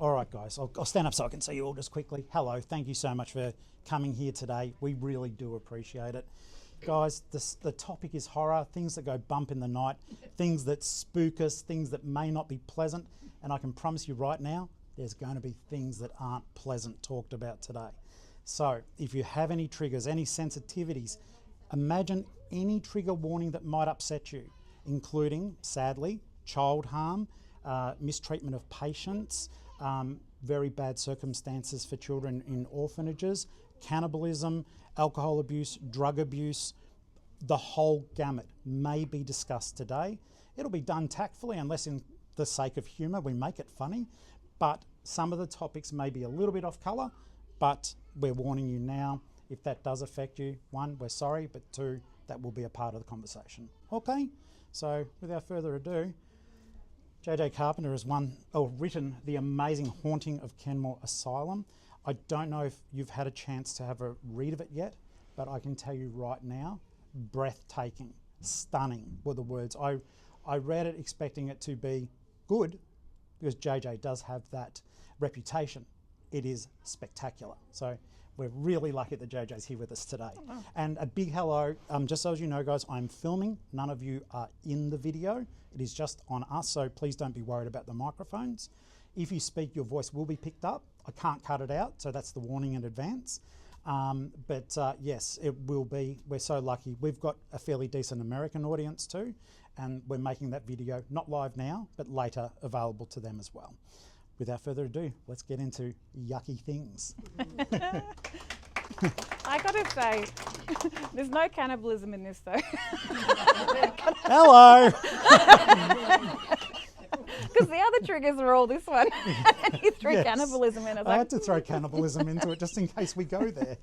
All right, guys, I'll stand up so I can see you all just quickly. Hello, thank you so much for coming here today. We really do appreciate it. Guys, the topic is horror, things that go bump in the night, things that spook us, things that may not be pleasant. And I can promise you right now, there's going to be things that aren't pleasant talked about today. So if you have any triggers, any sensitivities, imagine any trigger warning that might upset you, including, sadly, child harm, mistreatment of patients, very bad circumstances for children in orphanages, cannibalism, alcohol abuse, drug abuse. The whole gamut may be discussed today. It'll be done tactfully, unless in the sake of humour we make it funny, but some of the topics may be a little bit off colour, but we're warning you now. If that does affect you, one, we're sorry, but two, that will be a part of the conversation. Okay, so without further ado, JJ Carpenter has written the amazing Haunting of Kenmore Asylum. I don't know if you've had a chance to have a read of it yet, but I can tell you right now, breathtaking, stunning were the words. I read it expecting it to be good, because JJ does have that reputation. It is spectacular. So we're really lucky that JJ's here with us today. Oh. And a big hello, just so as you know, guys, I'm filming. None of you are in the video. It is just on us, so please don't be worried about the microphones. If you speak, your voice will be picked up. I can't cut it out, so that's the warning in advance. Yes, it will be. We're so lucky. We've got a fairly decent American audience too, and we're making that video, not live now, but later available to them as well. Without further ado, let's get into yucky things. I gotta say, there's no cannibalism in this though. Hello! Because the other triggers are all this one. And you threw cannibalism in. I had to throw cannibalism into it just in case we go there.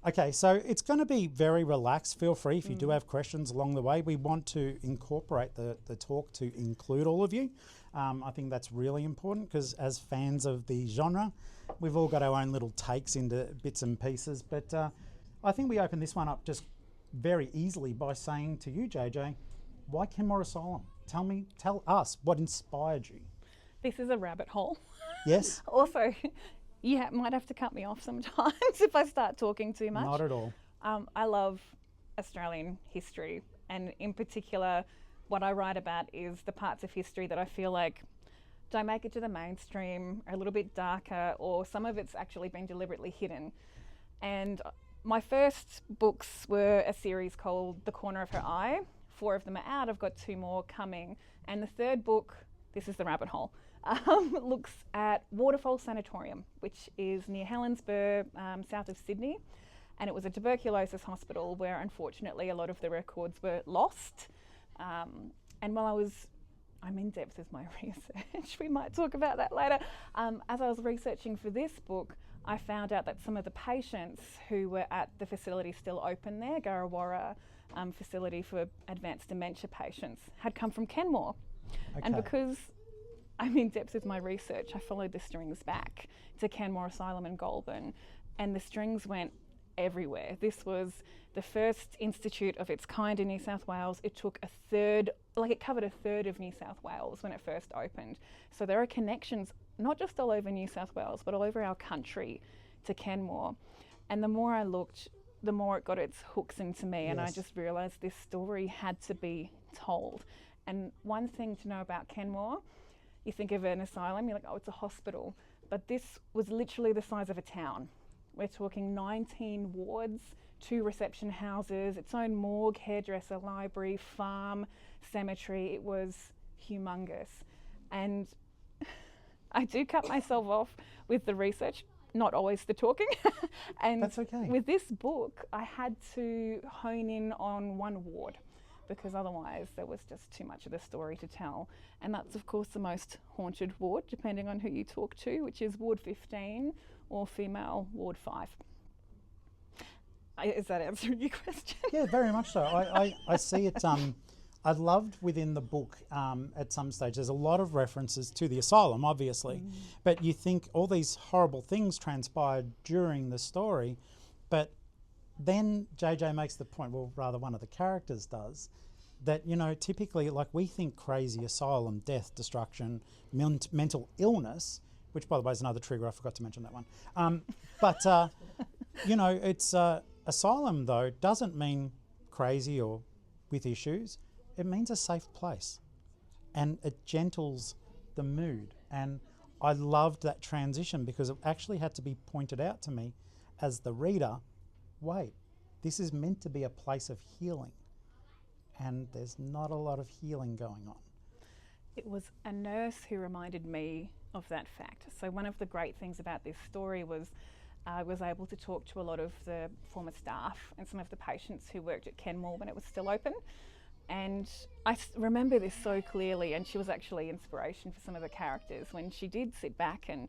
Okay, so it's going to be very relaxed. Feel free if you do have questions along the way. We want to incorporate the talk to include all of you. I think that's really important because as fans of the genre, we've all got our own little takes into bits and pieces. But I think we open this one up just very easily by saying to you, JJ, why Kenmore Asylum? Tell us what inspired you. This is a rabbit hole. Yes. Also, you might have to cut me off sometimes if I start talking too much. Not at all. I love Australian history, and in particular, what I write about is the parts of history that I feel like don't make it to the mainstream, are a little bit darker, or some of it's actually been deliberately hidden. And my first books were a series called The Corner of Her Eye. 4 of them are out. I've got 2 more coming. And the third book, this is the rabbit hole, looks at Waterfall Sanatorium, which is near Helensburgh, south of Sydney. And it was a tuberculosis hospital where unfortunately a lot of the records were lost. And while I'm in depth with my research, we might talk about that later. As I was researching for this book, I found out that some of the patients who were at the facility still open there, Garrawarra facility for advanced dementia patients, had come from Kenmore. Okay. And because I'm in depth with my research, I followed the strings back to Kenmore Asylum in Goulburn, and the strings went everywhere. This was the first institute of its kind in New South Wales. It took it covered a third of New South Wales when it first opened. So there are connections, not just all over New South Wales, but all over our country to Kenmore. And the more I looked, the more it got its hooks into me. Yes. And I just realised this story had to be told. And one thing to know about Kenmore, you think of an asylum, you're like, oh, it's a hospital. But this was literally the size of a town. We're talking 19 wards, 2 reception houses, its own morgue, hairdresser, library, farm, cemetery. It was humongous. And I do cut myself off with the research, not always the talking. And that's okay. With this book, I had to hone in on one ward because otherwise there was just too much of the story to tell. And that's, of course, the most haunted ward, depending on who you talk to, which is Ward 15 or female Ward 5. Is that answering your question? Yeah, very much so. I see it. I loved within the book at some stage, there's a lot of references to the asylum, obviously, but you think all these horrible things transpired during the story, but then JJ makes the point, well, rather one of the characters does, that, you know, typically, like, we think crazy asylum, death, destruction, mental illness, which, by the way, is another trigger. I forgot to mention that one. You know, it's asylum, though, doesn't mean crazy or with issues. It means a safe place, and it gentles the mood. And I loved that transition because it actually had to be pointed out to me as the reader, wait, this is meant to be a place of healing, and there's not a lot of healing going on. It was a nurse who reminded me of that fact. So one of the great things about this story was I was able to talk to a lot of the former staff and some of the patients who worked at Kenmore when it was still open. And I remember this so clearly, and she was actually inspiration for some of the characters when she did sit back, and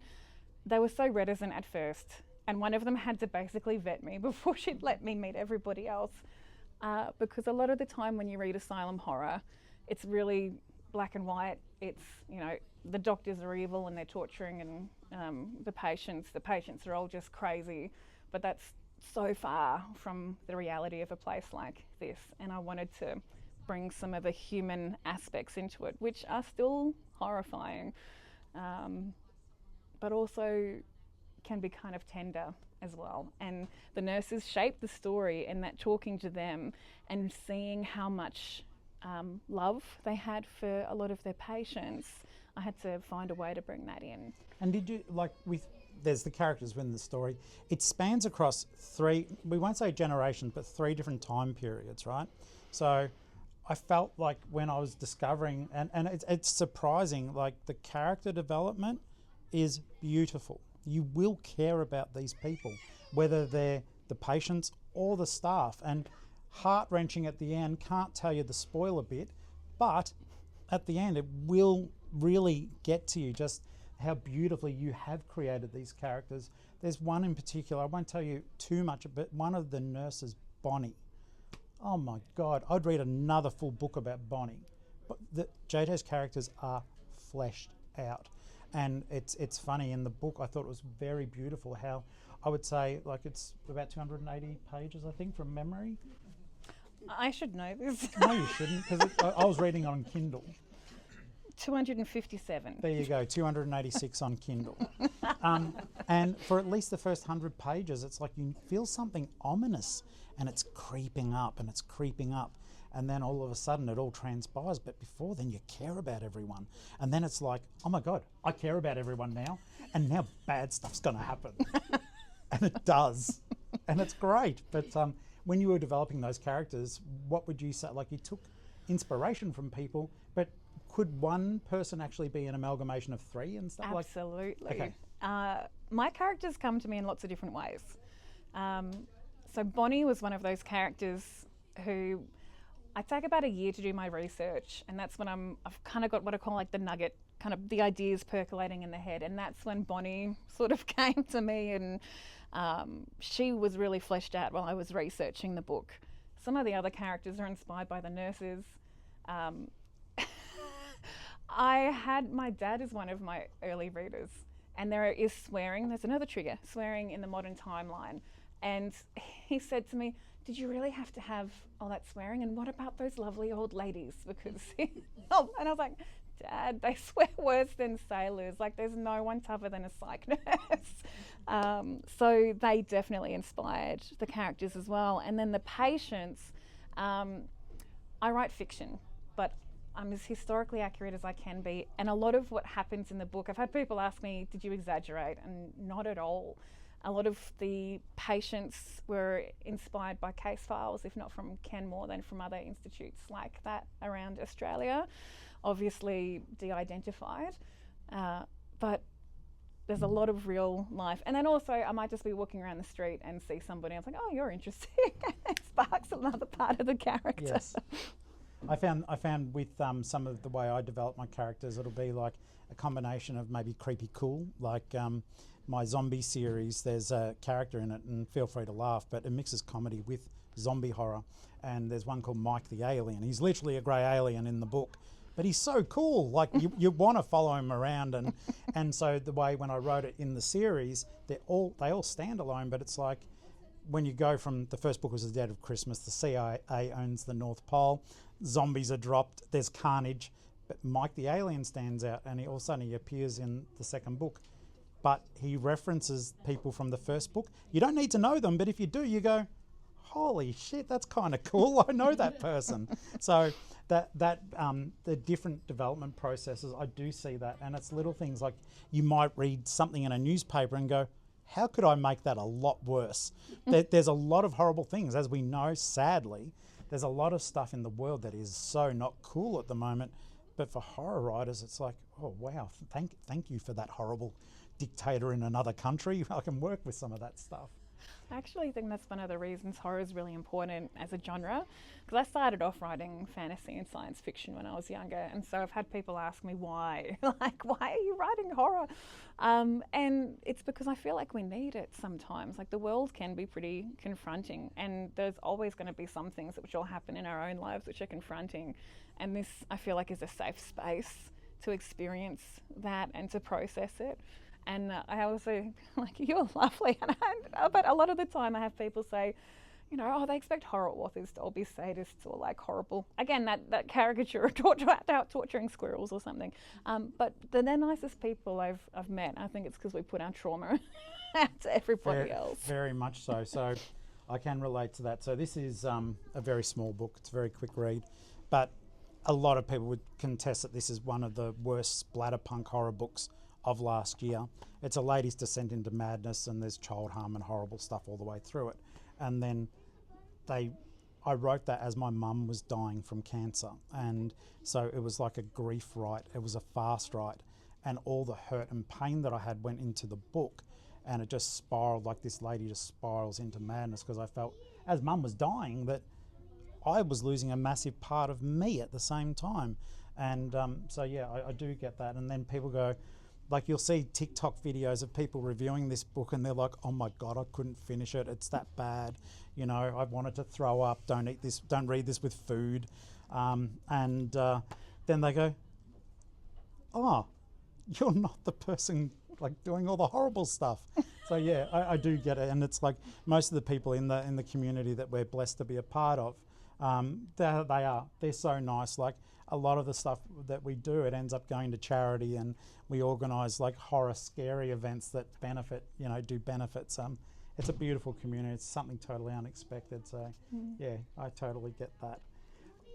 they were so reticent at first. And one of them had to basically vet me before she'd let me meet everybody else. Because a lot of the time when you read asylum horror, it's really black and white. It's, you know, the doctors are evil and they're torturing, and the patients are all just crazy. But that's so far from the reality of a place like this. And I wanted to bring some of the human aspects into it, which are still horrifying, but also can be kind of tender as well. And the nurses shaped the story in that, talking to them and seeing how much love they had for a lot of their patients. I had to find a way to bring that in. And did you, like, there's the characters within the story, it spans across three, we won't say generations, but 3 different time periods, right? So I felt like when I was discovering, and it's surprising, like, the character development is beautiful. You will care about these people, whether they're the patients or the staff. And heart-wrenching at the end, can't tell you the spoiler bit, but at the end it will really get to you just how beautifully you have created these characters. There's one in particular, I won't tell you too much, but one of the nurses, Bonnie. Oh my God, I'd read another full book about Bonnie. But JJ's characters are fleshed out. And it's funny, in the book I thought it was very beautiful how, I would say, like, it's about 280 pages, I think, from memory. I should know this. No, you shouldn't, because I was reading on Kindle. 257. There you go, 286 on Kindle. And for at least the first 100 pages, it's like you feel something ominous, and it's creeping up and it's creeping up. And then all of a sudden it all transpires. But before then you care about everyone. And then it's like, oh my God, I care about everyone now. And now bad stuff's going to happen. And it does. And it's great. But when you were developing those characters, what would you say? Like, you took inspiration from people, but could one person actually be an amalgamation of 3 and stuff? Absolutely. Okay. My characters come to me in lots of different ways. So Bonnie was one of those characters who I take about a year to do my research, and that's when I've kind of got what I call like the nugget, kind of the ideas percolating in the head, and that's when Bonnie sort of came to me, and she was really fleshed out while I was researching the book. Some of the other characters are inspired by the nurses. My dad is one of my early readers, and there is swearing. There's another trigger, swearing in the modern timeline. And he said to me, did you really have to have all that swearing? And what about those lovely old ladies? Because, and I was like, Dad, they swear worse than sailors. Like, there's no one tougher than a psych nurse. So they definitely inspired the characters as well. And then the patients, I write fiction, but I'm as historically accurate as I can be. And a lot of what happens in the book, I've had people ask me, did you exaggerate? And not at all. A lot of the patients were inspired by case files, if not from Kenmore, then from other institutes like that around Australia. Obviously de-identified, but there's a lot of real life. And then also I might just be walking around the street and see somebody, I was like, oh, you're interesting. It sparks another part of the character. Yes. I found with some of the way I develop my characters, it'll be like a combination of maybe creepy cool, like my zombie series, there's a character in it, and feel free to laugh, but it mixes comedy with zombie horror. And there's one called Mike the Alien. He's literally a grey alien in the book, but he's so cool. Like, you want to follow him around. And so the way when I wrote it in the series, they all stand alone, but it's like when you go from the first book was The Dead of Christmas, the CIA owns the North Pole. zombies are dropped, there's carnage, but Mike the alien stands out, and all of a sudden he appears in the second book. But he references people from the first book. You don't need to know them, but if you do, you go, holy shit, that's kind of cool. I know that person. So the different development processes, I do see that. And it's little things like you might read something in a newspaper and go, how could I make that a lot worse? There's a lot of horrible things. As we know, sadly, there's a lot of stuff in the world that is so not cool at the moment. But for horror writers, it's like, oh, wow, thank you for that horrible dictator in another country. I can work with some of that stuff. I actually think that's one of the reasons horror is really important as a genre, because I started off writing fantasy and science fiction when I was younger, and so I've had people ask me why, like, why are you writing horror? And it's because I feel like we need it sometimes. Like, the world can be pretty confronting, and there's always going to be some things which will happen in our own lives which are confronting, and this, I feel like, is a safe space to experience that and to process it. And I also, like, you're lovely, but a lot of the time I have people say, you know, oh, they expect horror authors to all be sadists or like horrible. Again, that caricature of torturing squirrels or something. But they're the nicest people I've met. I think it's because we put our trauma out to everybody else. Very much so. So I can relate to that. So this is a very small book. It's a very quick read, but a lot of people would contest that this is one of the worst splatterpunk horror books of last year. It's a lady's descent into madness, and there's child harm and horrible stuff all the way through it. And then I wrote that as my mum was dying from cancer, and so it was like a grief write. It was a fast write, and all the hurt and pain that I had went into the book, and it just spiraled, like this lady just spirals into madness, because I felt, as mum was dying, that I was losing a massive part of me at the same time. And so yeah, I do get that. And then people go, like, you'll see TikTok videos of people reviewing this book and they're like, oh my God, I couldn't finish it. It's that bad. You know, I wanted to throw up. Don't eat this. Don't read this with food. Then they go, oh, you're not the person like doing all the horrible stuff. So yeah, I do get it. And it's like most of the people in the community that we're blessed to be a part of, they're so nice. Like, a lot of the stuff that we do, it ends up going to charity, and we organise like horror scary events that do benefits. It's a beautiful community. It's something totally unexpected. So yeah, I totally get that.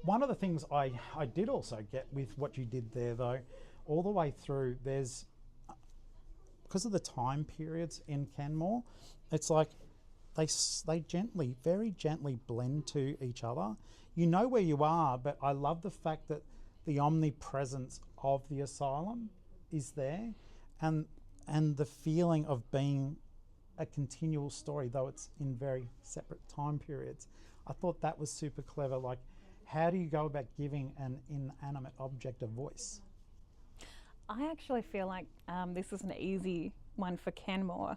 One of the things I did also get with what you did there, though, all the way through, there's, because of the time periods in Kenmore, it's like they very gently blend to each other. You know where you are, but I love the fact that the omnipresence of the asylum is there, and the feeling of being a continual story, though it's in very separate time periods. I thought that was super clever. Like, how do you go about giving an inanimate object a voice? I actually feel like this is an easy one for Kenmore.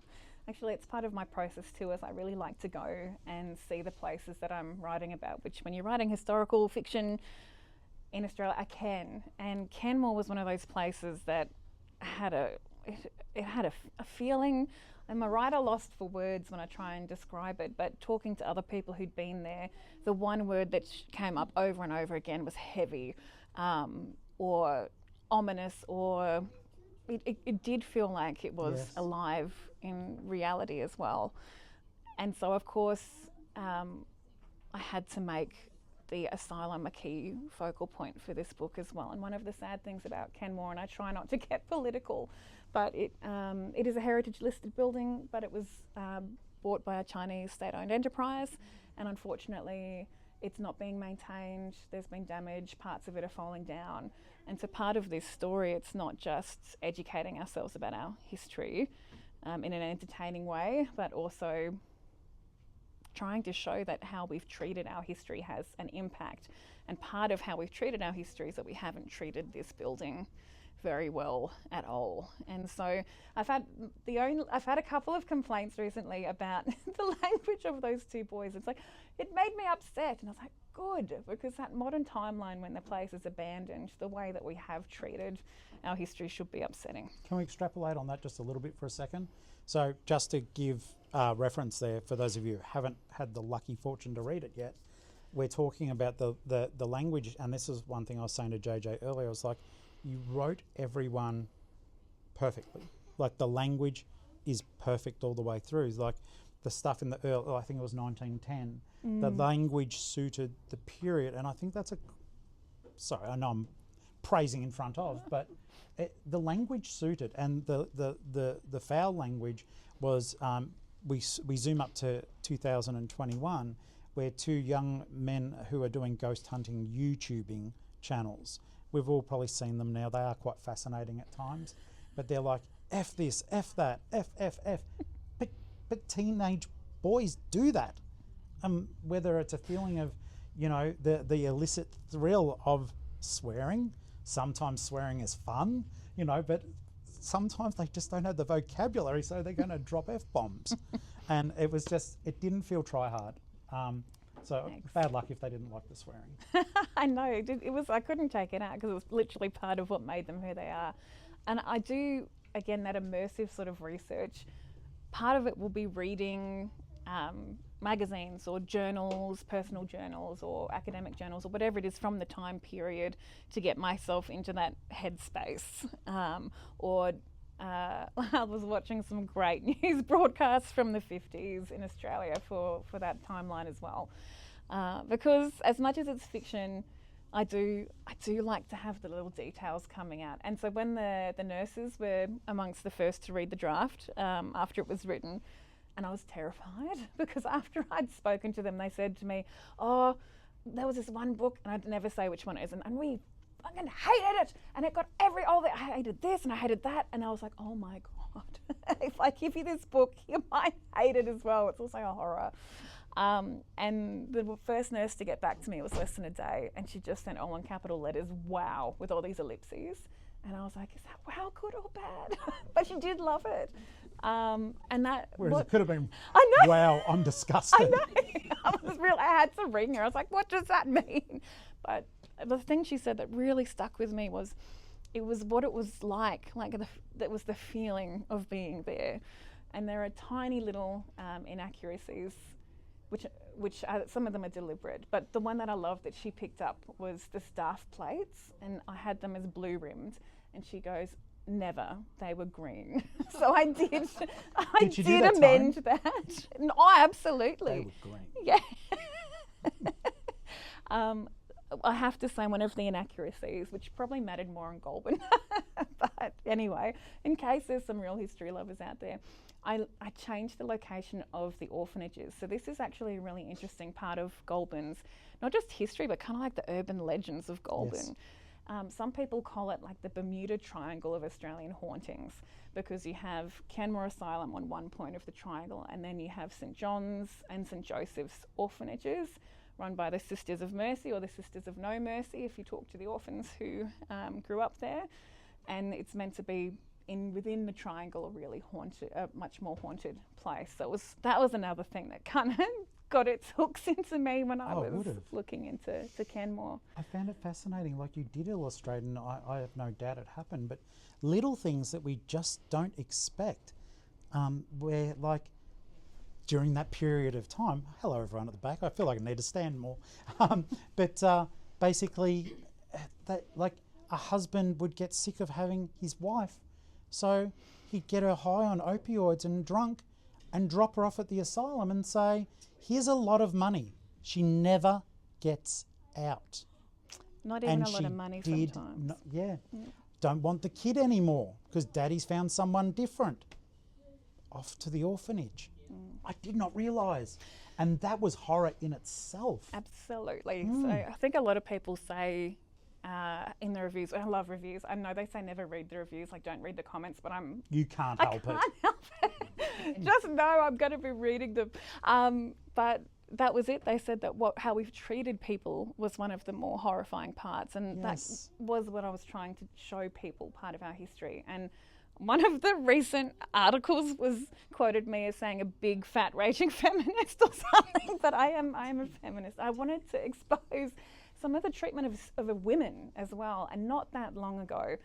Actually, it's part of my process too, as I really like to go and see the places that I'm writing about, which when you're writing historical fiction in Australia, I can. And Kenmore was one of those places that had a feeling. I'm a writer lost for words when I try and describe it, but talking to other people who'd been there, the one word that came up over and over again was heavy, or ominous, or it did feel like it was alive in reality as well. And so, of course, I had to make the asylum a key focal point for this book as well. And one of the sad things about Kenmore, and I try not to get political, but it is a heritage listed building, but it was bought by a Chinese state-owned enterprise, and unfortunately it's not being maintained. There's been damage, parts of it are falling down. And so part of this story, it's not just educating ourselves about our history in an entertaining way, but also trying to show that how we've treated our history has an impact. And part of how we've treated our history is that we haven't treated this building very well at all. And so I've had a couple of complaints recently about the language of those two boys. It's like, it made me upset, and I was like, good, because that modern timeline when the place is abandoned, the way that we have treated our history should be upsetting. Can we extrapolate on that just a little bit for a second? So just to give reference there, for those of you who haven't had the lucky fortune to read it yet, we're talking about the language, and this is one thing I was saying to JJ earlier. I was like, you wrote everyone perfectly. Like the language is perfect all the way through. It's like the stuff in the early, I think it was 1910. The language suited the period, and I think that's sorry, I know I'm praising in front of, but the language suited, and the foul language was. We zoom up to 2021, where two young men who are doing ghost hunting YouTubing channels. We've all probably seen them now. They are quite fascinating at times, but they're like, F this, F that, F. But teenage boys do that. Whether it's a feeling of, the illicit thrill of swearing, sometimes swearing is fun, but sometimes they just don't have the vocabulary, so they're going to drop F-bombs. And it didn't feel try hard. So Thanks. Bad luck if they didn't like the swearing. I know, it was, I couldn't take it out because it was literally part of what made them who they are. And I do, again, that immersive sort of research, part of it will be reading magazines or journals, personal journals or academic journals or whatever it is from the time period to get myself into that headspace. I was watching some great news broadcasts from the 50s in Australia for that timeline as well. Because as much as it's fiction, I do like to have the little details coming out. And so when the nurses were amongst the first to read the draft after it was written, and I was terrified because after I'd spoken to them, they said to me, oh, there was this one book, and I'd never say which one it is, and we fucking hated it, and it got I hated this and I hated that, and I was like, oh my God, if I give you this book, you might hate it as well. It's also a horror. And the first nurse to get back to me was less than a day, and she just sent all in capital letters, wow, with all these ellipses. And I was like, is that wow good or bad? But she did love it. And that. Whereas it could have been, I know. wow, I'm disgusted. I know. I had to ring her. I was like, what does that mean? But the thing she said that really stuck with me was, it was what it was like that was the feeling of being there. And there are tiny little inaccuracies, which some of them are deliberate, but the one that I loved that she picked up was the staff plates, and I had them as blue rimmed, and she goes, never, they were green. So I did amend that. No, absolutely. They were green. Yeah. I have to say one of the inaccuracies, which probably mattered more in Goulburn, but anyway, in case there's some real history lovers out there, I changed the location of the orphanages. So this is actually a really interesting part of Goulburn's, not just history, but kind of like the urban legends of Goulburn. Yes. Some people call it like the Bermuda Triangle of Australian hauntings, because you have Kenmore Asylum on one point of the triangle, and then you have St John's and St Joseph's orphanages, run by the Sisters of Mercy or the Sisters of No Mercy, if you talk to the orphans who grew up there. And it's meant to be within the triangle a really much more haunted place. So that was another thing that kind of got its hooks into me when I was looking into Kenmore. I found it fascinating, like you did illustrate, and I have no doubt it happened, but little things that we just don't expect, where like during that period of time, hello everyone at the back, I feel like I need to stand more, but basically that, like a husband would get sick of having his wife, so he'd get her high on opioids and drunk and drop her off at the asylum and say, here's a lot of money. She never gets out. Not even a lot of money sometimes. Don't want the kid anymore because daddy's found someone different. Off to the orphanage. I did not realise. And that was horror in itself. Absolutely. So I think a lot of people say in the reviews, I love reviews. I know they say never read the reviews, like don't read the comments, but You can't help it. Just know I'm going to be reading them. But that was it. They said that how we've treated people was one of the more horrifying parts, and that was what I was trying to show people, part of our history. And one of the recent articles quoted me as saying a big fat raging feminist or something, but I am a feminist. I wanted to expose some of the treatment of women as well, and not that long ago.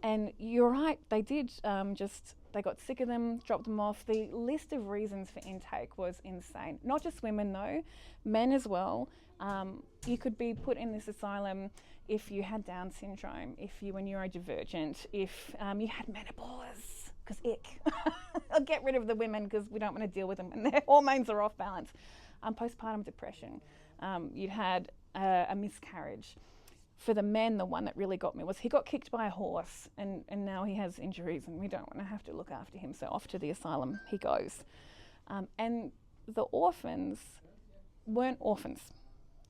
And you're right, they did just They got sick of them, dropped them off. The list of reasons for intake was insane. Not just women though, men as well. You could be put in this asylum if you had Down syndrome, if you were neurodivergent, if you had menopause, because ick. I'll get rid of the women because we don't want to deal with them when their hormones are off balance. Postpartum depression. You'd had a miscarriage. For the men, the one that really got me was he got kicked by a horse and now he has injuries and we don't want to have to look after him, so off to the asylum he goes. And the orphans weren't orphans.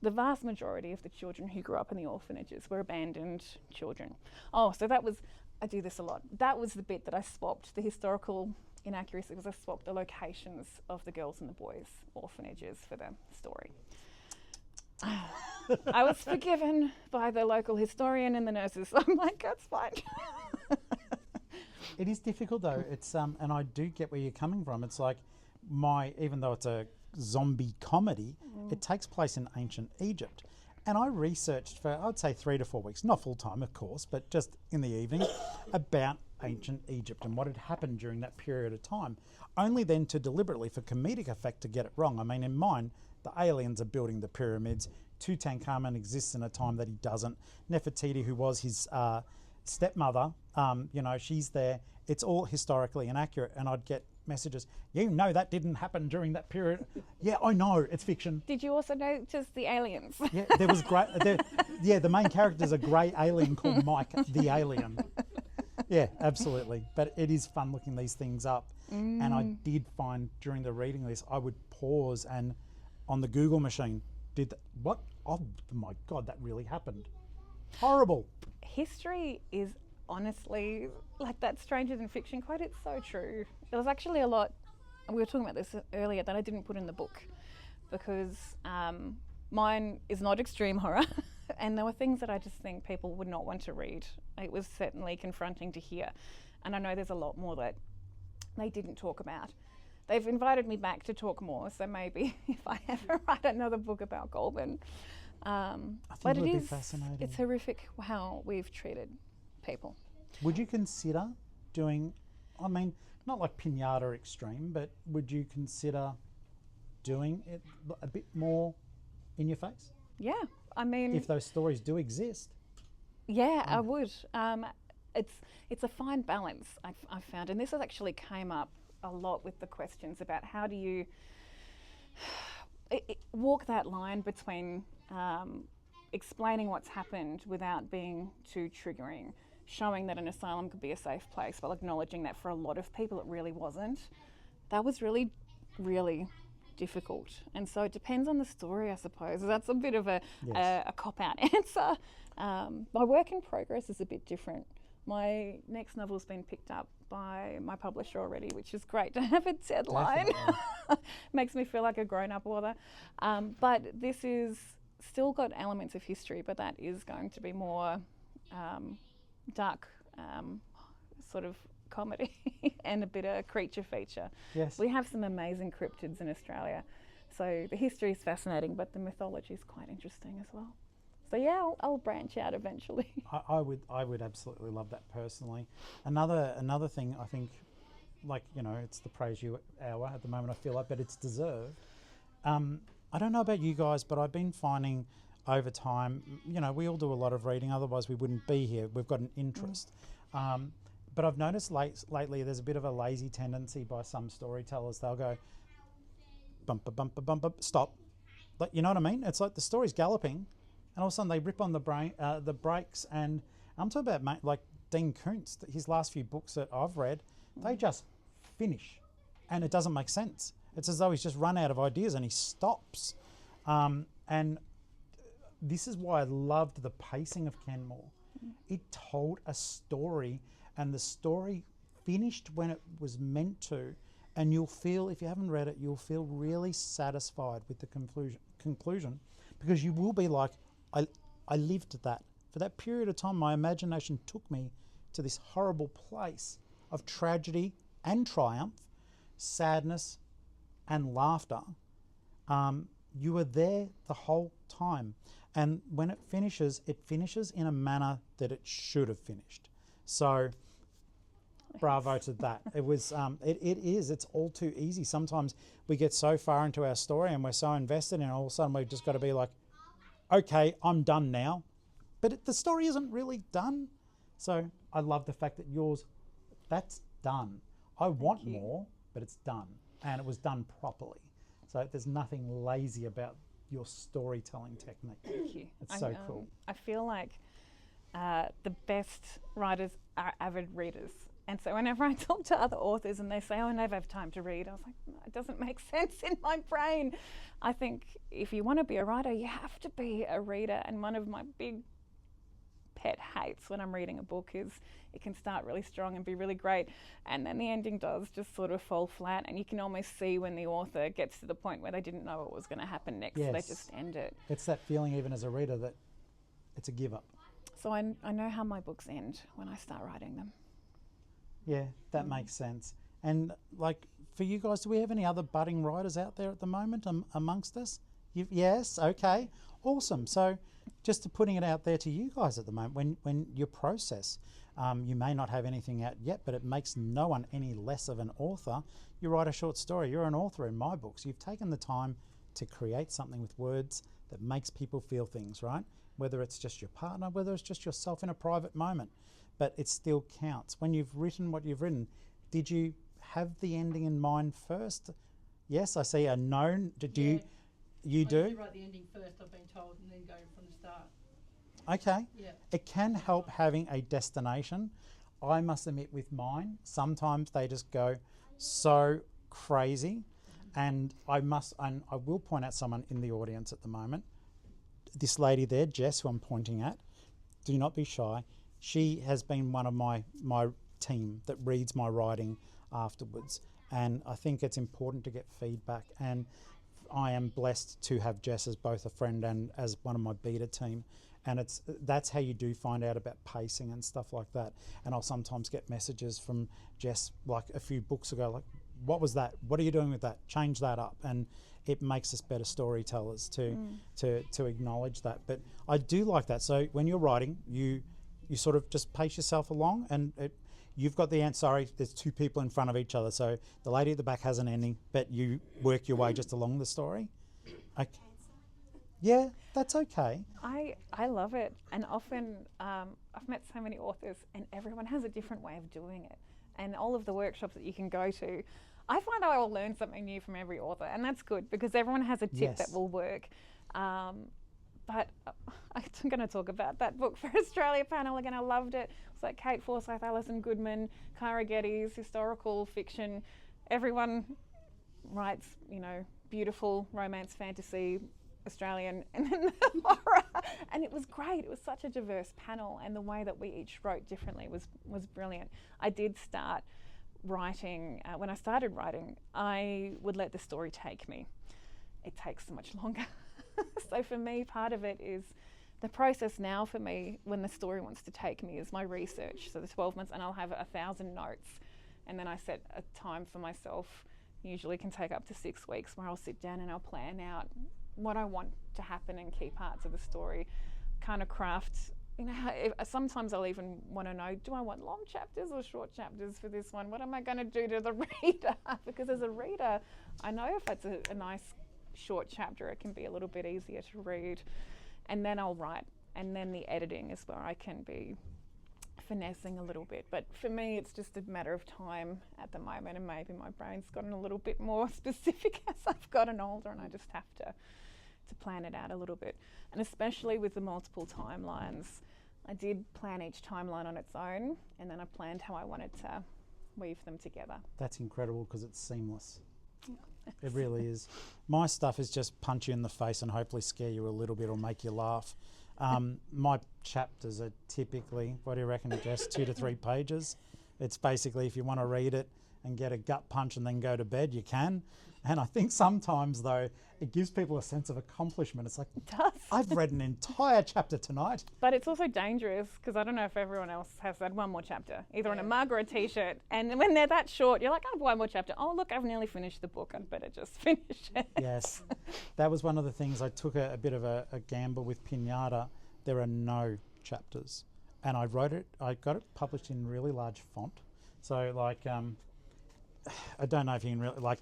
The vast majority of the children who grew up in the orphanages were abandoned children. Oh, so that was, I do this a lot. That was the bit that I swapped, the historical inaccuracy, because I swapped the locations of the girls and the boys' orphanages for the story. I was forgiven by the local historian and the nurses. I'm like, that's fine. It is difficult though. It's and I do get where you're coming from. It's like even though it's a zombie comedy, it takes place in ancient Egypt. And I researched for, I'd say 3 to 4 weeks, not full time, of course, but just in the evening, about ancient Egypt and what had happened during that period of time. Only then to deliberately, for comedic effect, to get it wrong. I mean, in mine, the aliens are building the pyramids. Tutankhamun exists in a time that he doesn't. Nefertiti, who was his stepmother, she's there. It's all historically inaccurate. And I'd get messages, that didn't happen during that period. Yeah, I know, it's fiction. Did you also notice the aliens? Yeah, there was great. The main character is a grey alien called Mike the Alien. Yeah, absolutely. But it is fun looking these things up. And I did find during the reading of this, I would pause and on the Google machine, what? Oh my God, that really happened. Horrible. History is honestly, like that stranger than fiction quote, it's so true. There was actually a lot, we were talking about this earlier, that I didn't put in the book because mine is not extreme horror and there were things that I just think people would not want to read. It was certainly confronting to hear, and I know there's a lot more that they didn't talk about. They've invited me back to talk more, so maybe if I ever write another book about Goulburn. I think but it would it be is, fascinating. it's horrific how we've treated people. Would you consider doing, I mean, not like Pinata Extreme, but would you consider doing it a bit more in your face? Yeah, I mean, if those stories do exist. Yeah, I would. It's a fine balance, I've found, and this has actually came up a lot with the questions about how do you walk that line between explaining what's happened without being too triggering, showing that an asylum could be a safe place while acknowledging that for a lot of people it really wasn't. That was really, really difficult. And so it depends on the story, I suppose. That's a bit of a cop-out answer. My work in progress is a bit different. My next novel's been picked up by my publisher already, which is great to have a deadline. Makes me feel like a grown-up author. But this is still got elements of history, but that is going to be more dark sort of comedy and a bit of creature feature. Yes. We have some amazing cryptids in Australia. So the history is fascinating, but the mythology is quite interesting as well. So yeah, I'll branch out eventually. I would absolutely love that personally. Another thing, I think, like, it's the Praise You hour at the moment, I feel like, but it's deserved. I don't know about you guys, but I've been finding over time, we all do a lot of reading, otherwise we wouldn't be here. We've got an interest. But I've noticed lately there's a bit of a lazy tendency by some storytellers. They'll go, bumper, bumper, bumper, stop. Like, you know what I mean? It's like the story's galloping, and all of a sudden they rip on the brakes. And I'm talking about like Dean Koontz, his last few books that I've read, they just finish, and it doesn't make sense. It's as though he's just run out of ideas and he stops. And this is why I loved the pacing of Kenmore. It told a story, and the story finished when it was meant to. And you'll feel, if you haven't read it, you'll feel really satisfied with the conclusion, because you will be like, I lived that. For that period of time, my imagination took me to this horrible place of tragedy and triumph, sadness and laughter. You were there the whole time. And when it finishes in a manner that it should have finished. So Bravo to that. It was, it's all too easy. Sometimes we get so far into our story and we're so invested and all of a sudden we've just got to be like, okay, I'm done now. But the story isn't really done. So I love the fact that yours, that's done. I want more, but it's done. And it was done properly. So there's nothing lazy about your storytelling technique. Thank you. It's so cool. I feel like the best writers are avid readers. And so whenever I talk to other authors and they say, oh, I never have time to read, I was like, no, it doesn't make sense in my brain. I think if you want to be a writer, you have to be a reader. And one of my big pet hates when I'm reading a book is it can start really strong and be really great, and then the ending does just sort of fall flat, and you can almost see when the author gets to the point where they didn't know what was going to happen next, so they just end it. It's that feeling even as a reader that it's a give up. So I know how my books end when I start writing them. Yeah, that makes sense. And like for you guys, do we have any other budding writers out there at the moment amongst us? Yes, okay, awesome. So just to putting it out there to you guys at the moment, when your process, you may not have anything out yet, but it makes no one any less of an author. You write a short story, you're an author in my books. You've taken the time to create something with words that makes people feel things, right? Whether it's just your partner, whether it's just yourself in a private moment, but it still counts. When you've written what you've written, did you have the ending in mind first? Yes, I see a known. You do? I usually write the ending first, I've been told, and then go from the start. Okay. Yeah. It can help having a destination. I must admit with mine, sometimes they just go so crazy. And I will point out someone in the audience at the moment. This lady there, Jess, who I'm pointing at, do not be shy. She has been one of my team that reads my writing afterwards. And I think it's important to get feedback. And I am blessed to have Jess as both a friend and as one of my beta team. And that's how you do find out about pacing and stuff like that. And I'll sometimes get messages from Jess like a few books ago, like, what was that? What are you doing with that? Change that up. And it makes us better storytellers to acknowledge that. But I do like that. So when you're writing, you sort of just pace yourself along, and you've got the answer. Sorry, there's two people in front of each other. So the lady at the back has an ending, but you work your way just along the story. Okay. Yeah, that's okay. I love it. And often I've met so many authors and everyone has a different way of doing it. And all of the workshops that you can go to, I find I will learn something new from every author, and that's good because everyone has a tip that will work. But I'm going to talk about that book for Australia panel again. I loved it. It's like Kate Forsyth, Alison Goodman, Kara Geddes, historical fiction. Everyone writes, beautiful romance, fantasy, Australian, and then the horror. And it was great. It was such a diverse panel, and the way that we each wrote differently was brilliant. I did start writing, when I started writing, I would let the story take me. It takes so much longer. So for me, part of it is the process now for me when the story wants to take me is my research. So the 12 months, and I'll have 1,000 notes. And then I set a time for myself, usually can take up to 6 weeks, where I'll sit down and I'll plan out what I want to happen in key parts of the story, kind of craft, sometimes I'll even want to know, do I want long chapters or short chapters for this one? What am I going to do to the reader? Because as a reader, I know if it's a nice short chapter, it can be a little bit easier to read. And then I'll write, and then the editing is where I can be finessing a little bit. But for me, it's just a matter of time at the moment, and maybe my brain's gotten a little bit more specific as I've gotten older, and I just have to plan it out a little bit. And especially with the multiple timelines, I did plan each timeline on its own, and then I planned how I wanted to weave them together. That's incredible because it's seamless. It really is. My stuff is just punch you in the face and hopefully scare you a little bit or make you laugh. My chapters are typically, what do you reckon, Jess, 2 to 3 pages. It's basically if you want to read it and get a gut punch and then go to bed, you can. And I think sometimes, though, it gives people a sense of accomplishment. It's like, it does. I've read an entire chapter tonight. But it's also dangerous because I don't know if everyone else has had one more chapter, either on a mug or a T-shirt. And when they're that short, you're like, I have one more chapter. Oh, look, I've nearly finished the book. I'd better just finish it. Yes. That was one of the things. I took a bit of a gamble with Pinata. There are no chapters. And I got it published in really large font. So like, I don't know if you can really like.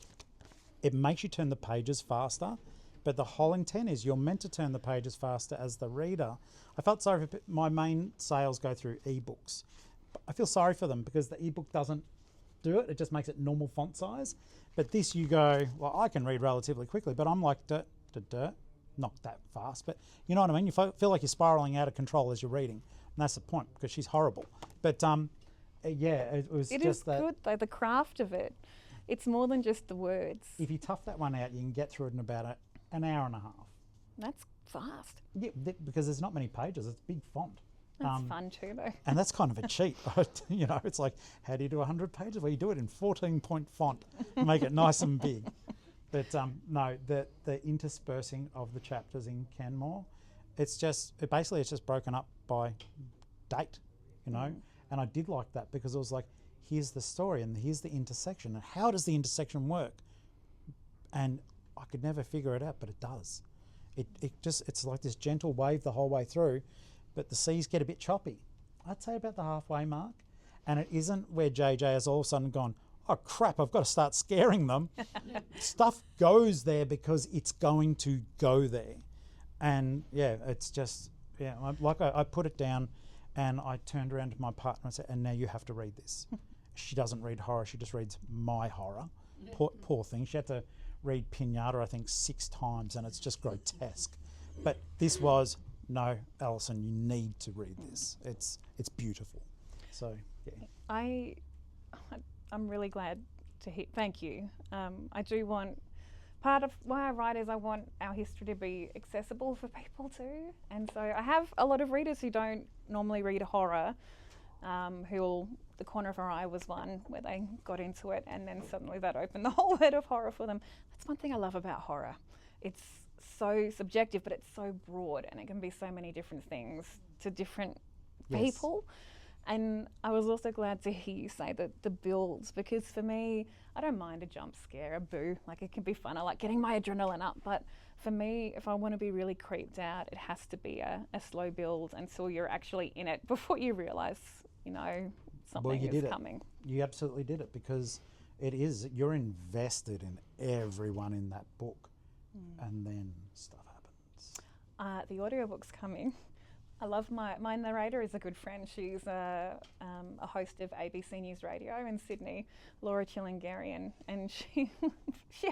It makes you turn the pages faster, but the whole intent is you're meant to turn the pages faster as the reader. I felt sorry for my main sales go through ebooks. I feel sorry for them because the ebook doesn't do it. It just makes it normal font size. But this you go, well, I can read relatively quickly, but I'm like, not that fast. But you know what I mean? You feel like you're spiraling out of control as you're reading. And that's the point because she's horrible. But yeah, it was It just is that. good though, the craft of it. It's more than just the words. If you tough that one out, you can get through it in about an hour and a half. That's fast. Yeah, because there's not many pages. It's big font. That's fun too though. And that's kind of a cheat. You know, it's like, how do you do 100 pages? Well, you do it in 14-point font, make it nice and big. But no, the interspersing of the chapters in Kenmore, it's just broken up by date, you know. And I did like that because it was like, here's the story and here's the intersection. And how does the intersection work? And I could never figure it out, but it does. It's like this gentle wave the whole way through, but the seas get a bit choppy. I'd say about the halfway mark. And it isn't where JJ has all of a sudden gone, oh crap, I've got to start scaring them. Stuff goes there because it's going to go there. And yeah, it's just, yeah, I put it down and I turned around to my partner and said, and now you have to read this. She doesn't read horror, she just reads my horror. Poor thing. She had to read Pinata, I think, 6 times, and it's just grotesque. But this was, no, Alison, you need to read this. It's beautiful. So, yeah. I'm really glad to hear. Thank you. I do want, part of why I write is I want our history to be accessible for people too. And so I have a lot of readers who don't normally read horror, the corner of her eye was one where they got into it and then suddenly that opened the whole world of horror for them. That's one thing I love about horror. It's so subjective, but it's so broad and it can be so many different things to different people. And I was also glad to hear you say that the builds, because for me, I don't mind a jump scare, a boo, like it can be fun. I like getting my adrenaline up, but for me, if I want to be really creeped out, it has to be a slow build until you're actually in it before you realise, you know, something is coming. You absolutely did it because you're invested in everyone in that book and then stuff happens. The audiobook's coming. I love my narrator is a good friend. She's a host of ABC News Radio in Sydney, Laura Chillingarian, and she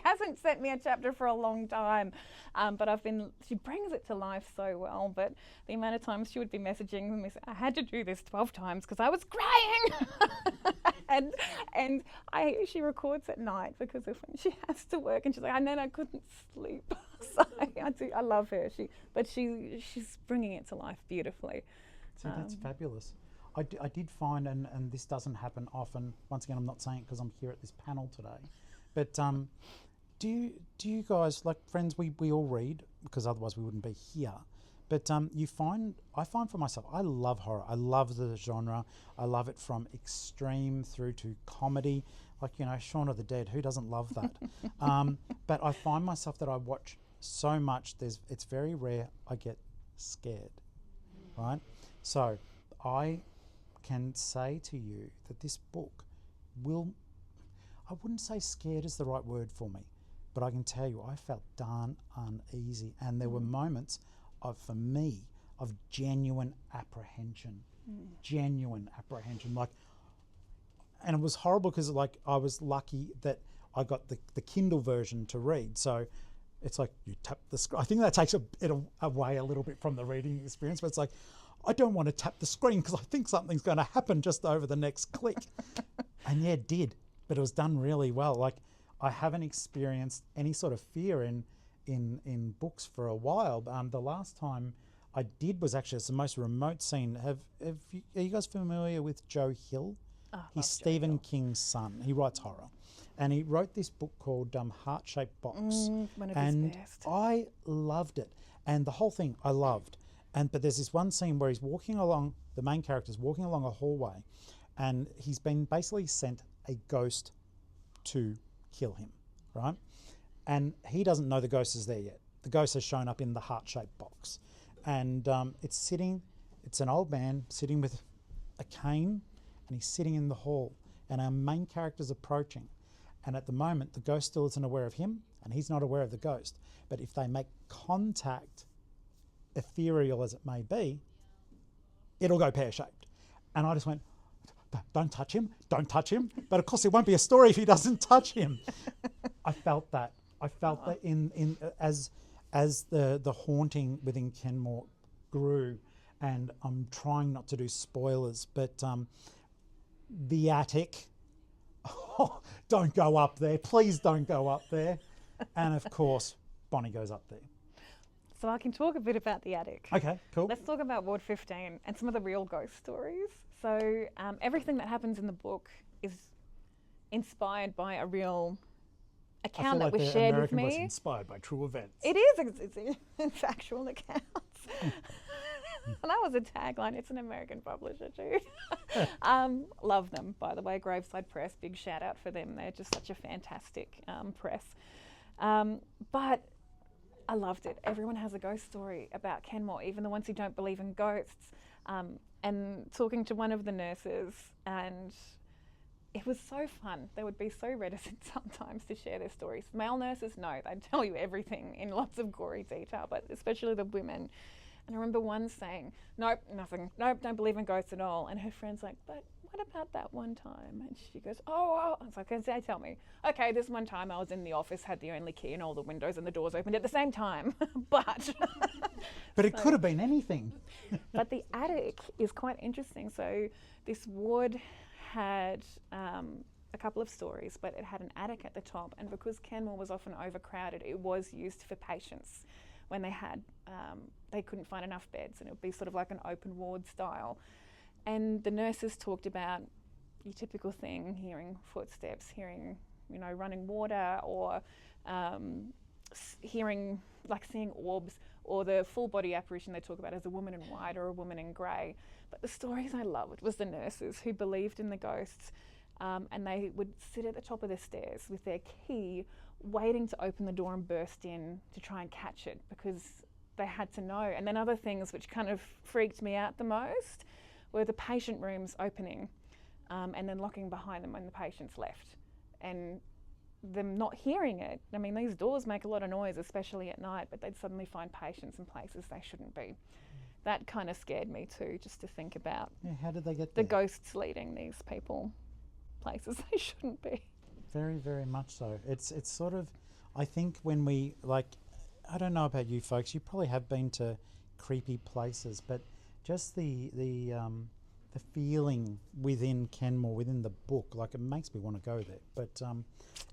hasn't sent me a chapter for a long time, but she brings it to life so well. But the amount of times she would be messaging me, I had to do this 12 times because I was crying, and she records at night because of when she has to work, and she's like, and then I couldn't sleep. So I love her. She's bringing it to life beautifully. So that's fabulous. I did find, and this doesn't happen often. Once again, I'm not saying it because I'm here at this panel today, but do you guys, like friends? We all read because otherwise we wouldn't be here. But I find for myself, I love horror. I love the genre. I love it from extreme through to comedy. Like, you know, Shaun of the Dead. Who doesn't love that? But I find myself that I watch so much. It's very rare I get scared, right? So I can say to you that this book I wouldn't say scared is the right word for me, but I can tell you I felt darn uneasy, and there were moments for me of genuine apprehension, like, and it was horrible because like I was lucky that I got the Kindle version to read, so it's like you tap the screen. I think that takes it away a little bit from the reading experience, but it's like I don't want to tap the screen because I think something's going to happen just over the next click. And yeah, it did, but it was done really well. Like, I haven't experienced any sort of fear in books for a while. The last time I did was actually, it's the most remote scene. Are you guys familiar with Joe Hill? Oh, he's Stephen King's son. He writes horror. And he wrote this book called Heart-Shaped Box. One of and his best. I loved it. And the whole thing I loved. But there's this one scene where he's walking along, the main character's walking along a hallway, and he's been basically sent a ghost to kill him, right? And he doesn't know the ghost is there yet. The ghost has shown up in the heart-shaped box. And it's an old man sitting with a cane, and he's sitting in the hall. and our main character's approaching. And at the moment, the ghost still isn't aware of him, and he's not aware of the ghost. But if they make contact, ethereal as it may be, it'll go pear-shaped. And I just went, don't touch him, don't touch him. But of course, it won't be a story if he doesn't touch him. I felt that. I felt that as the haunting within Kenmore grew, and I'm trying not to do spoilers, but the attic, oh, don't go up there, please don't go up there. And of course, Bonnie goes up there. So I can talk a bit about the attic. Okay, cool. Let's talk about Ward 15 and some of the real ghost stories. So everything that happens in the book is inspired by a real account that was shared with me. Was inspired by true events. It is. It's actual accounts. And that was a tagline. It's an American publisher too. Love them, by the way. Graveside Press, big shout out for them. They're just such a fantastic press. But I loved it. Everyone has a ghost story about Kenmore, even the ones who don't believe in ghosts. And talking to one of the nurses, and it was so fun. They would be so reticent sometimes to share their stories. Male nurses, no, they'd tell you everything in lots of gory detail, but especially the women. And I remember one saying, nope, nothing. Nope, don't believe in ghosts at all. And her friend's like, but what about that one time? And she goes, oh. I was like, okay, tell me. Okay, this one time I was in the office, had the only key, and all the windows and the doors opened at the same time. But it could have been anything. But the attic is quite interesting. So this ward had a couple of stories, but it had an attic at the top. And because Kenmore was often overcrowded, it was used for patients when they had, they couldn't find enough beds, and it would be sort of like an open ward style. And the nurses talked about your typical thing, hearing footsteps, hearing, running water, or hearing, like seeing orbs, or the full body apparition they talk about as a woman in white or a woman in grey. But the stories I loved was the nurses who believed in the ghosts, and they would sit at the top of the stairs with their key, waiting to open the door and burst in to try and catch it, because they had to know. And then other things which kind of freaked me out the most were the patient rooms opening and then locking behind them when the patients left, and them not hearing it. I mean, these doors make a lot of noise, especially at night, but they'd suddenly find patients in places they shouldn't be. That kind of scared me too, just to think about how did they get the there? ghosts leading these people places they shouldn't be. Very, very much so. It's sort of, I think when we, I don't know about you folks, you probably have been to creepy places, but just the feeling within Kenmore, within the book, it makes me want to go there. But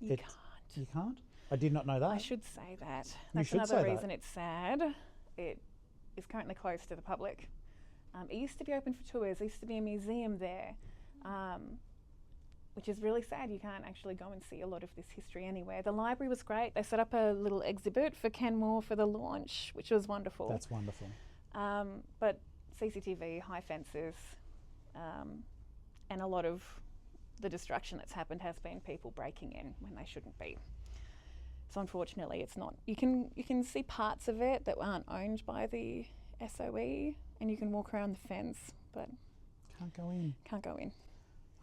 You can't. You can't? I did not know that. I should say that. You That's should another say reason that. it's sad. It is currently closed to the public. It used to be open for tours. There used to be a museum there, which is really sad. You can't actually go and see a lot of this history anywhere. The library was great. They set up a little exhibit for Kenmore for the launch, which was wonderful. That's wonderful. But CCTV, high fences, and a lot of the destruction that's happened has been people breaking in when they shouldn't be. So unfortunately, it's not. You can see parts of it that aren't owned by the SOE, and you can walk around the fence, but Can't go in. can't go in.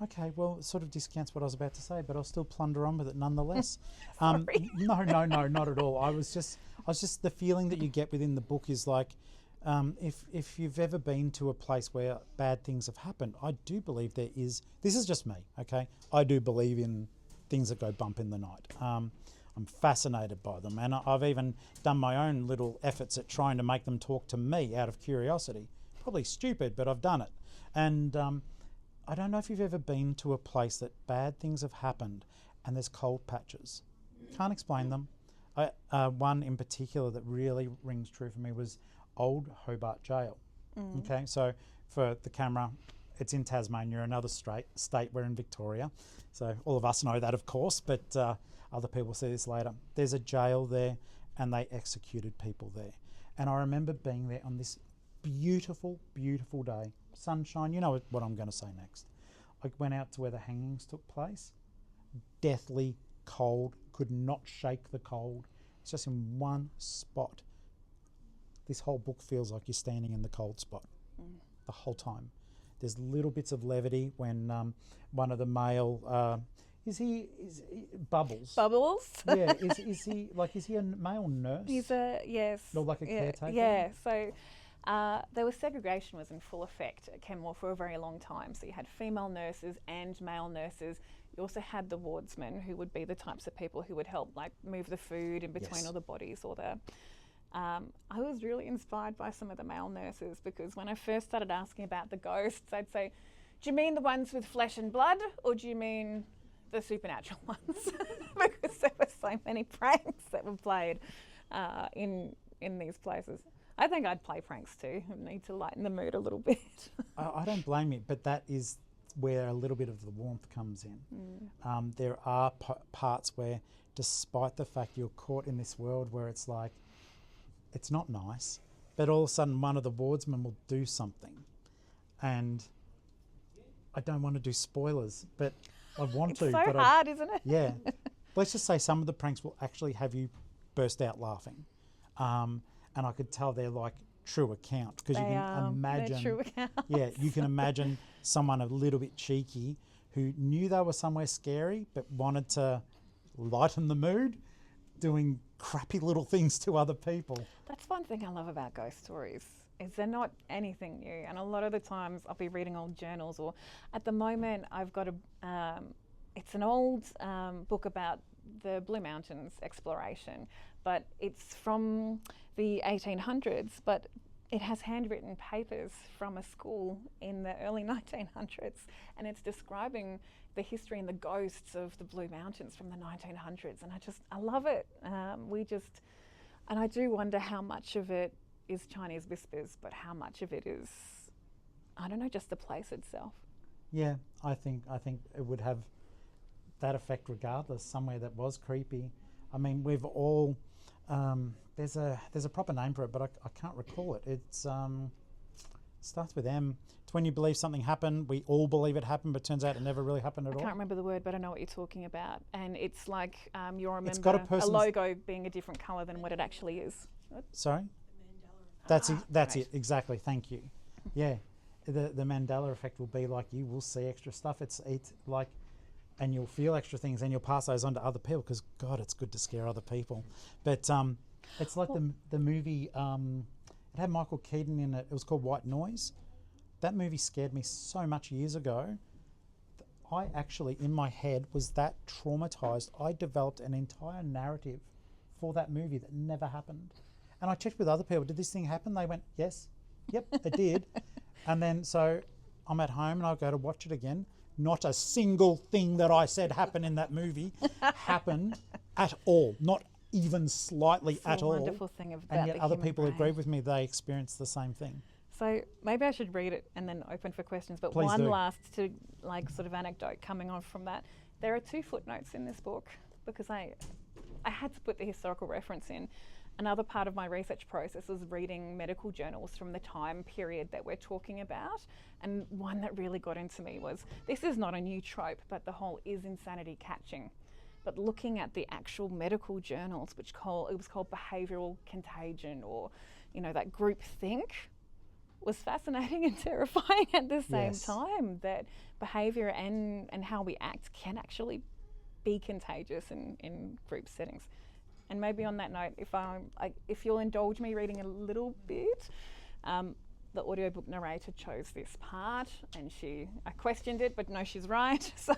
Okay, well, it sort of discounts what I was about to say, but I'll still plunder on with it nonetheless. Sorry. No, not at all. I was just the feeling that you get within the book is if you've ever been to a place where bad things have happened, I do believe there is. This is just me, okay? I do believe in things that go bump in the night. I'm fascinated by them, and I've even done my own little efforts at trying to make them talk to me out of curiosity. Probably stupid, but I've done it. And I don't know if you've ever been to a place that bad things have happened and there's cold patches. Can't explain them. One in particular that really rings true for me was Old Hobart Jail. Okay, so for the camera, it's in Tasmania, another state. We're in Victoria, so all of us know that, of course, but other people see this later. There's a jail there, and they executed people there. And I remember being there on this beautiful, beautiful day, sunshine. You know what I'm going to say next. I went out to where the hangings took place. Deathly cold, could not shake the cold. It's just in one spot. This whole book feels like you're standing in the cold spot the whole time. There's little bits of levity when one of the male is he Bubbles? Bubbles. Yeah, is he a male nurse? He's a yes. Or like a caretaker? Yeah. So there was segregation was in full effect at Kenmore for a very long time. So you had female nurses and male nurses. You also had the wardsmen, who would be the types of people who would help like move the food in between all the bodies or the. I was really inspired by some of the male nurses, because when I first started asking about the ghosts, I'd say, "Do you mean the ones with flesh and blood, or do you mean the supernatural ones?" Because there were so many pranks that were played in these places. I think I'd play pranks too. I need to lighten the mood a little bit. I don't blame you, but that is where a little bit of the warmth comes in. There are parts where, despite the fact you're caught in this world where it's like, it's not nice, but all of a sudden one of the wardsmen will do something. And I don't want to do spoilers, but I want to. It's so hard, isn't it? Yeah. Let's just say some of the pranks will actually have you burst out laughing. And I could tell they're like true account, because you can imagine. True accounts. Yeah, you can imagine someone a little bit cheeky who knew they were somewhere scary but wanted to lighten the mood, doing crappy little things to other people. That's one thing I love about ghost stories, is they're not anything new. And a lot of the times I'll be reading old journals, or at the moment I've got it's an old book about the Blue Mountains exploration, but it's from the 1800s, but it has handwritten papers from a school in the early 1900s, and it's describing the history and the ghosts of the Blue Mountains from the 1900s, and I love it. And I do wonder how much of it is Chinese whispers, but how much of it is, I don't know, just the place itself. Yeah, I think it would have that effect regardless. Somewhere that was creepy. I mean, we've all there's a proper name for it, but I can't recall it. It's starts with M. It's when you believe something happened. We all believe it happened, but turns out it never really happened at all. I can't remember the word, but I know what you're talking about. And it's like you'll remember got a logo being a different colour than what it actually is. Sorry? That's it, exactly, thank you. Yeah, the Mandela effect will be like, you will see extra stuff. It's like, and you'll feel extra things, and you'll pass those on to other people, because God, it's good to scare other people. But it's like the movie, it had Michael Keaton in it. It was called White Noise. That movie scared me so much years ago. I actually, in my head, was that traumatized. I developed an entire narrative for that movie that never happened. And I checked with other people, did this thing happen? They went, yes, yep, it did. And then so I'm at home and I'll go to watch it again. Not a single thing that I said happened in that movie happened at all. Not even slightly It's at a all. wonderful thing about And yet the other human people brain. agree with me, they experienced the same thing. So maybe I should read it and then open for questions. But Please one do. last sort of anecdote coming on from that. There are 2 footnotes in this book, because I had to put the historical reference in. Another part of my research process was reading medical journals from the time period that we're talking about. And one that really got into me was, this is not a new trope, but the whole is insanity catching. But looking at the actual medical journals, it was called behavioural contagion, or, that group think, was fascinating and terrifying at the same time, that behaviour and how we act can actually be contagious in group settings. And maybe on that note, if you'll indulge me reading a little bit, the audiobook narrator chose this part, and I questioned it, but no, she's right. So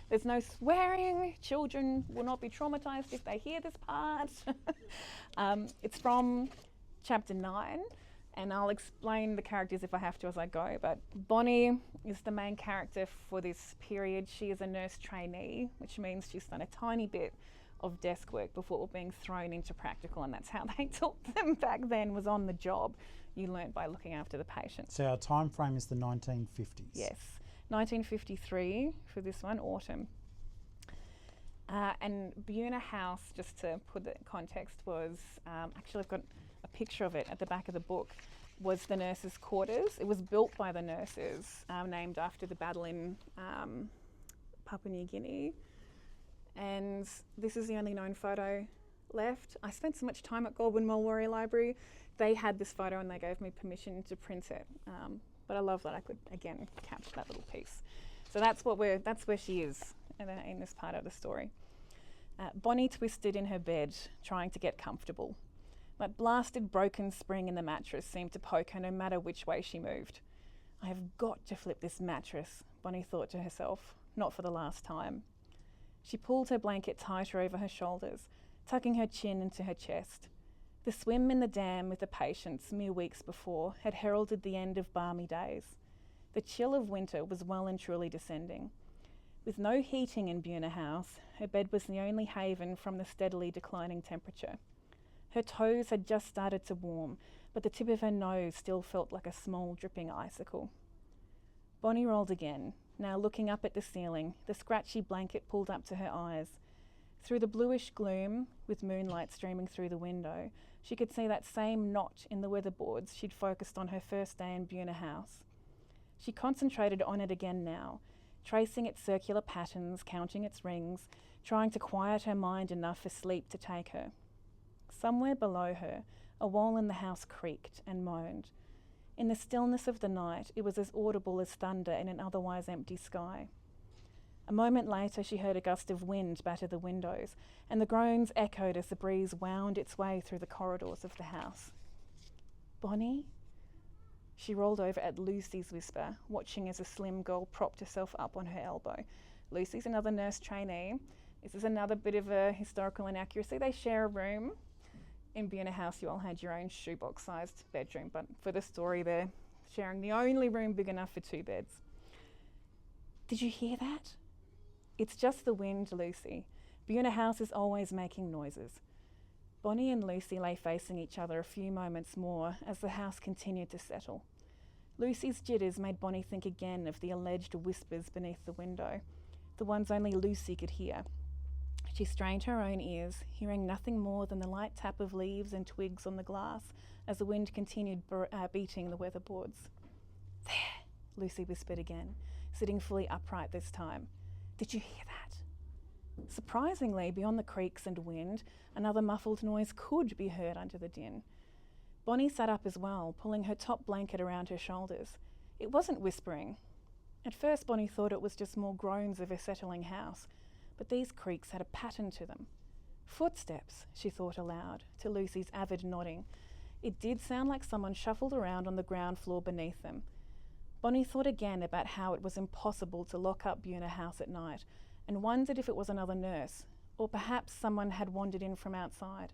there's no swearing. Children will not be traumatised if they hear this part. It's from chapter 9, and I'll explain the characters if I have to as I go. But Bonnie is the main character for this period. She is a nurse trainee, which means she's done a tiny bit of desk work before being thrown into practical, and that's how they taught them back then, was on the job. You learnt by looking after the patients. So our time frame is the 1950s. Yes, 1953 for this one, autumn. And Buna House, just to put it in context, was, actually I've got a picture of it at the back of the book, was the nurses' quarters. It was built by the nurses, named after the battle in Papua New Guinea. And this is the only known photo left. I spent so much time at Lara Library. They had this photo and they gave me permission to print it. But I love that I could, again, capture that little piece. So that's where she is in this part of the story. Bonnie twisted in her bed, trying to get comfortable. That blasted broken spring in the mattress seemed to poke her no matter which way she moved. I have got to flip this mattress, Bonnie thought to herself, not for the last time. She pulled her blanket tighter over her shoulders, tucking her chin into her chest. The swim in the dam with the patients mere weeks before had heralded the end of balmy days. The chill of winter was well and truly descending. With no heating in Buna House, her bed was the only haven from the steadily declining temperature. Her toes had just started to warm, but the tip of her nose still felt like a small dripping icicle. Bonnie rolled again, now looking up at the ceiling, the scratchy blanket pulled up to her eyes. Through the bluish gloom, with moonlight streaming through the window, she could see that same knot in the weatherboards she'd focused on her first day in Buna House. She concentrated on it again now, tracing its circular patterns, counting its rings, trying to quiet her mind enough for sleep to take her. Somewhere below her, a wall in the house creaked and moaned. In the stillness of the night, it was as audible as thunder in an otherwise empty sky. A moment later, she heard a gust of wind batter the windows, and the groans echoed as the breeze wound its way through the corridors of the house. Bonnie? She rolled over at Lucy's whisper, watching as a slim girl propped herself up on her elbow. Lucy's another nurse trainee. This is another bit of a historical inaccuracy. They share a room. In Buna House, you all had your own shoebox-sized bedroom, but for the story, they're sharing the only room big enough for 2 beds. Did you hear that? It's just the wind, Lucy. Buna House is always making noises. Bonnie and Lucy lay facing each other a few moments more as the house continued to settle. Lucy's jitters made Bonnie think again of the alleged whispers beneath the window, the ones only Lucy could hear. She strained her own ears, hearing nothing more than the light tap of leaves and twigs on the glass as the wind continued beating the weatherboards. There, Lucy whispered again, sitting fully upright this time. Did you hear that? Surprisingly, beyond the creaks and wind, another muffled noise could be heard under the din. Bonnie sat up as well, pulling her top blanket around her shoulders. It wasn't whispering. At first, Bonnie thought it was just more groans of a settling house, but these creaks had a pattern to them. Footsteps, she thought aloud, to Lucy's avid nodding. It did sound like someone shuffled around on the ground floor beneath them. Bonnie thought again about how it was impossible to lock up Buna House at night, and wondered if it was another nurse, or perhaps someone had wandered in from outside.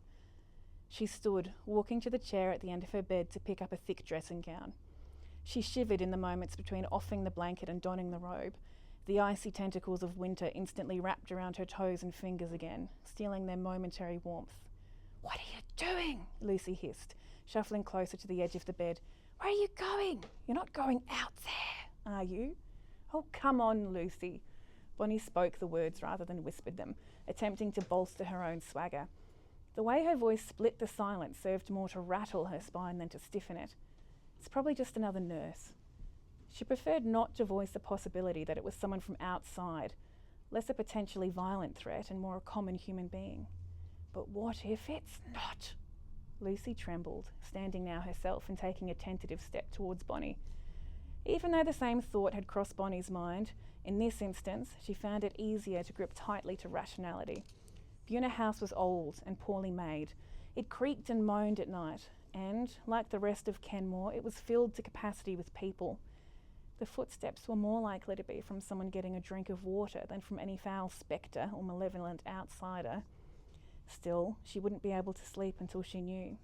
She stood, walking to the chair at the end of her bed to pick up a thick dressing gown. She shivered in the moments between offing the blanket and donning the robe. The icy tentacles of winter instantly wrapped around her toes and fingers again, stealing their momentary warmth. What are you doing? Lucy hissed, shuffling closer to the edge of the bed. Where are you going? You're not going out there, are you? Oh, come on, Lucy. Bonnie spoke the words rather than whispered them, attempting to bolster her own swagger. The way her voice split the silence served more to rattle her spine than to stiffen it. It's probably just another nurse. She preferred not to voice the possibility that it was someone from outside, less a potentially violent threat and more a common human being. But what if it's not? Lucy trembled, standing now herself and taking a tentative step towards Bonnie. Even though the same thought had crossed Bonnie's mind, in this instance, she found it easier to grip tightly to rationality. Buna House was old and poorly made. It creaked and moaned at night, and, like the rest of Kenmore, it was filled to capacity with people. The footsteps were more likely to be from someone getting a drink of water than from any foul spectre or malevolent outsider. Still, she wouldn't be able to sleep until she knew.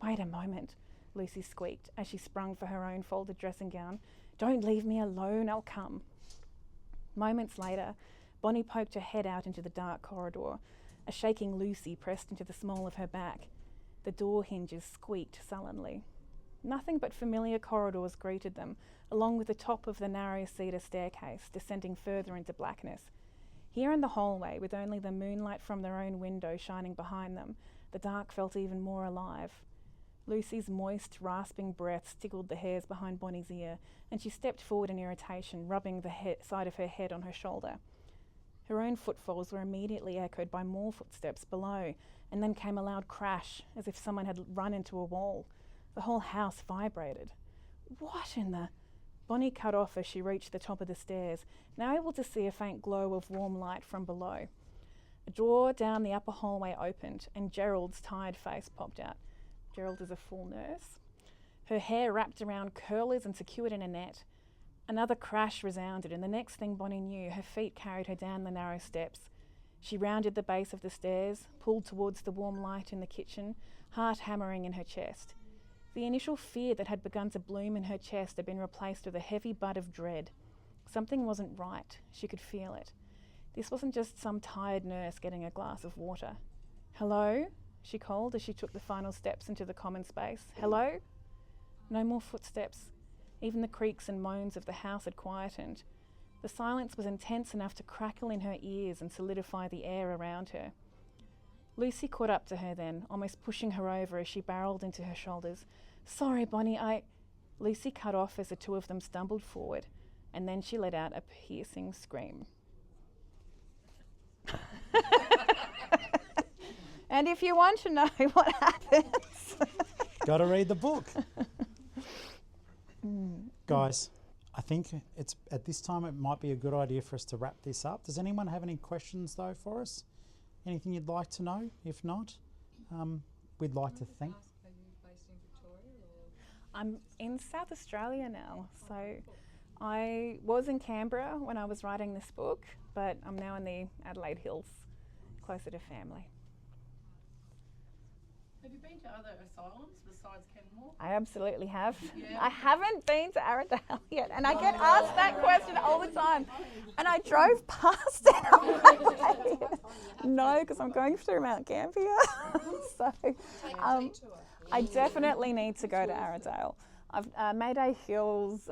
Wait a moment, Lucy squeaked as she sprung for her own folded dressing gown. Don't leave me alone, I'll come. Moments later, Bonnie poked her head out into the dark corridor. A shaking Lucy pressed into the small of her back. The door hinges squeaked sullenly. Nothing but familiar corridors greeted them, along with the top of the narrow cedar staircase, descending further into blackness. Here in the hallway, with only the moonlight from their own window shining behind them, the dark felt even more alive. Lucy's moist, rasping breath tickled the hairs behind Bonnie's ear, and she stepped forward in irritation, rubbing the side of her head on her shoulder. Her own footfalls were immediately echoed by more footsteps below, and then came a loud crash, as if someone had run into a wall. The whole house vibrated. What in the... Bonnie cut off as she reached the top of the stairs, now able to see a faint glow of warm light from below. A door down the upper hallway opened and Gerald's tired face popped out. Gerald is a full nurse. Her hair wrapped around curlers and secured in a net. Another crash resounded, and the next thing Bonnie knew, her feet carried her down the narrow steps. She rounded the base of the stairs, pulled towards the warm light in the kitchen, heart hammering in her chest. The initial fear that had begun to bloom in her chest had been replaced with a heavy bud of dread. Something wasn't right. She could feel it. This wasn't just some tired nurse getting a glass of water. "Hello?" she called as she took the final steps into the common space. "Hello?" No more footsteps. Even the creaks and moans of the house had quietened. The silence was intense enough to crackle in her ears and solidify the air around her. Lucy caught up to her then, almost pushing her over as she barreled into her shoulders. "Sorry, Bonnie, Lucy cut off as the two of them stumbled forward, and then she let out a piercing scream. And if you want to know what happens... Got to read the book. Guys, I think it's at this time it might be a good idea for us to wrap this up. Does anyone have any questions though for us? Anything you'd like to know? If not, we'd like to thank... Are you based in Victoria or? I'm in South Australia now, so I was in Canberra when I was writing this book, but I'm now in the Adelaide Hills, closer to family. Have you been to other asylums besides Kenmore? I absolutely have. Yeah. I haven't been to Aradale yet, and I get asked that question all the time. And I drove past it on my way. No, because I'm going through Mount Gambier. So I definitely need to go to Aradale. I've Mayday Hills,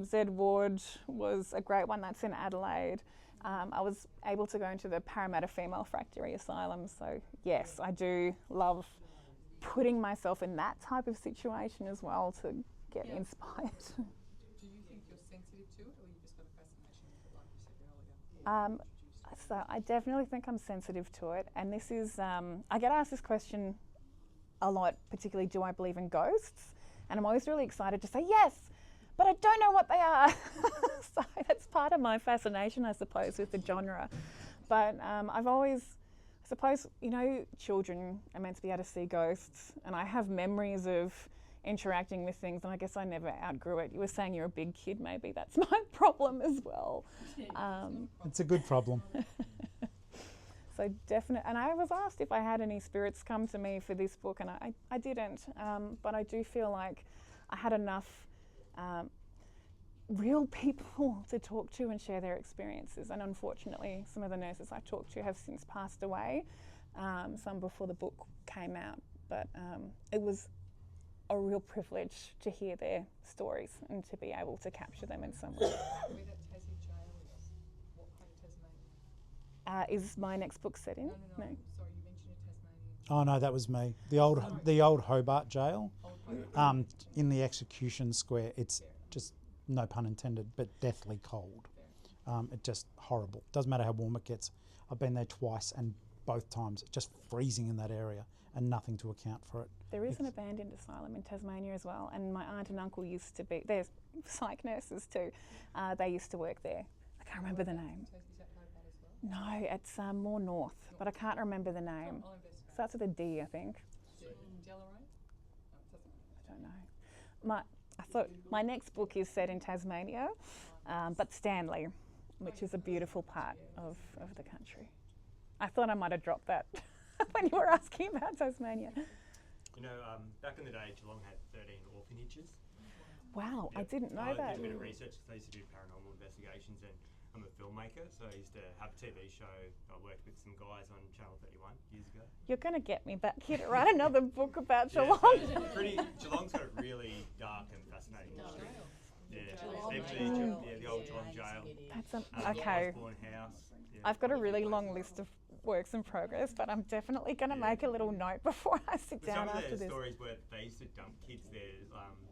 Z Ward was a great one. That's in Adelaide. I was able to go into the Parramatta Female Factory Asylum. So yes, I do love putting myself in that type of situation as well to get inspired. Do you think you're sensitive to it, or you just got a fascination with it, like you said earlier? So I definitely think I'm sensitive to it, and this is, I get asked this question a lot, particularly do I believe in ghosts? And I'm always really excited to say yes, but I don't know what they are. So that's part of my fascination, I suppose, with the genre. But I've always, I suppose, you know, children are meant to be able to see ghosts, and I have memories of interacting with things, and I guess I never outgrew it. You were saying you're a big kid, maybe that's my problem as well. It's a good problem. So definitely, and I was asked if I had any spirits come to me for this book, and I didn't, but I do feel like I had enough real people to talk to and share their experiences, and unfortunately some of the nurses I talked to have since passed away, some before the book came out, but it was a real privilege to hear their stories and to be able to capture them in some way. Where that Tassie jail is, what part of Tasmania? Is my next book set in? No. Sorry, you mentioned a Tasmanian. Oh no, that was me. The old Hobart jail, in the execution square. It's just, no pun intended, but deathly cold. It's just horrible. Doesn't matter how warm it gets. I've been there twice, and both times it's just freezing in that area, and nothing to account for it. There is an abandoned asylum in Tasmania as well, and my aunt and uncle used to be, there's psych nurses too, they used to work there. I can't remember the name. Is that Hobart as well? No, it's more north, but I can't remember the name. I'll investigate. Starts with a D, I think. Delarray? No, it doesn't matter. I don't know. I thought my next book is set in Tasmania, but Stanley, which is a beautiful part of the country. I thought I might have dropped that when you were asking about Tasmania. You know, back in the day, Geelong had 13 orphanages. Wow, I didn't know I that. did a bit of research because I used to do paranormal investigations, and I'm a filmmaker, so I used to have a TV show. I worked with some guys on Channel 31 years ago. You're going to get me back here to write another book about Yeah, Geelong. so Geelong's got a really dark and fascinating history. Yeah, even the old Geelong jail. That's The okay. Osborne House. Yeah, I've got a really long list of works in progress, but I'm definitely going to make a little note before I sit down Some after of the this. stories where they used to dump kids there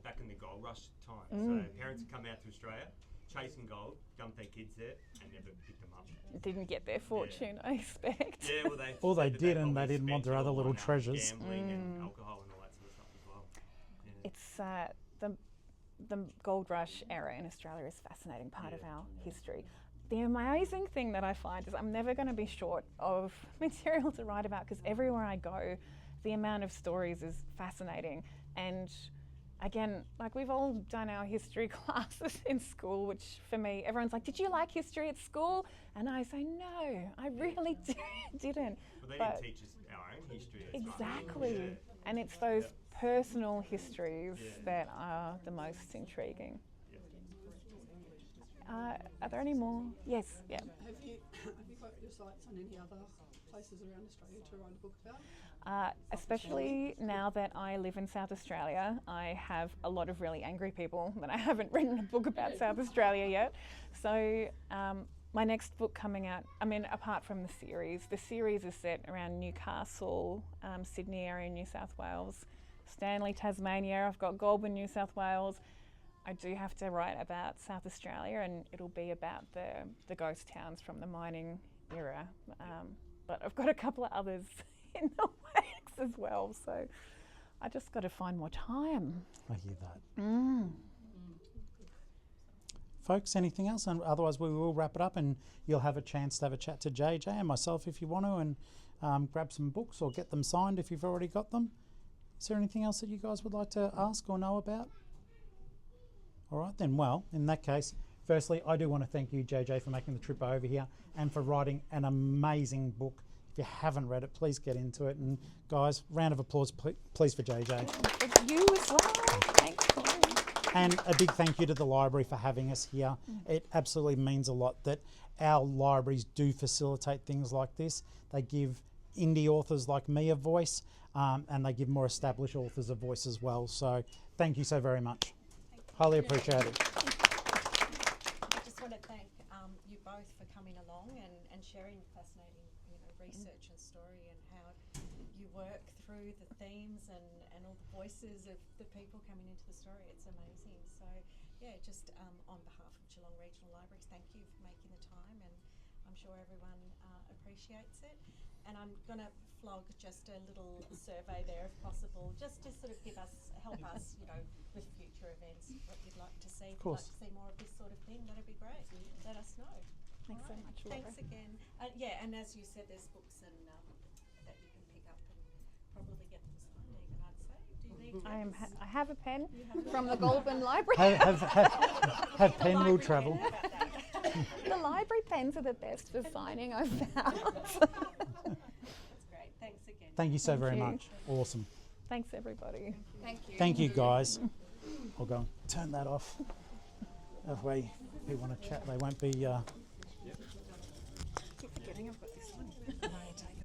back in the gold rush time. So parents would come out to Australia, chasing gold, dump their kids there, and never pick them up. Didn't get their fortune, I expect. Yeah, well, they Or they said that did, and probably they didn't want spent their it other all little on, treasures. Gambling and alcohol and all that sort of stuff as well. Yeah. It's the gold rush era in Australia is a fascinating part of our history. The amazing thing that I find is I'm never going to be short of material to write about, because everywhere I go, the amount of stories is fascinating. And again, like, we've all done our history classes in school, which for me, everyone's like, did you like history at school? And I say, no, I really didn't. Well, they But didn't teach us our own history as much. exactly. Yeah. And it's those personal histories that are the most intriguing. Are there any more? Yes, yeah. Have you got your sights on any other places around Australia to write a book about? Especially now that I live in South Australia, I have a lot of really angry people that I haven't written a book about South Australia yet. So my next book coming out, I mean, apart from the series is set around Newcastle, Sydney area, New South Wales, Stanley, Tasmania. I've got Goulburn, New South Wales. I do have to write about South Australia, and it'll be about the ghost towns from the mining era. But I've got a couple of others in the works as well, so I just got to find more time. I hear that. Folks, anything else? And otherwise, we will wrap it up, and you'll have a chance to have a chat to JJ and myself if you want to, and grab some books or get them signed if you've already got them. Is there anything else that you guys would like to ask or know about? All right then, well, in that case, firstly, I do want to thank you, JJ, for making the trip over here and for writing an amazing book. If you haven't read it, please get into it. And guys, round of applause, please, for JJ. It's you as well. Thanks. And a big thank you to the library for having us here. It absolutely means a lot that our libraries do facilitate things like this. They give indie authors like me a voice, and they give more established authors a voice as well. So thank you so very much. Highly appreciate it. I just want to thank you both for coming along and sharing fascinating, research and story, and how you work through the themes and all the voices of the people coming into the story. It's amazing. So yeah, just on behalf of Geelong Regional Libraries, thank you for making the time, and I'm sure everyone appreciates it. And I'm going to flog just a little survey there if possible, just to sort of help us, with future events, what you'd like to see. If you'd like to see more of this sort of thing, that'd be great. Let us know. Thanks so much, Laura. Thanks again. Yeah, and as you said, there's books and that you can pick up and probably get them signed even, I'd say. Do you need I have a pen from the Goulburn Library. Have pen will travel. The library pens are the best for signing, I've found. That's great. Thanks again. Thank you so very you. much. Awesome. Thanks, everybody. Thank you. Thank you, guys. I'll go and turn that off. That way, if people want to chat, they won't be. Keep forgetting I've got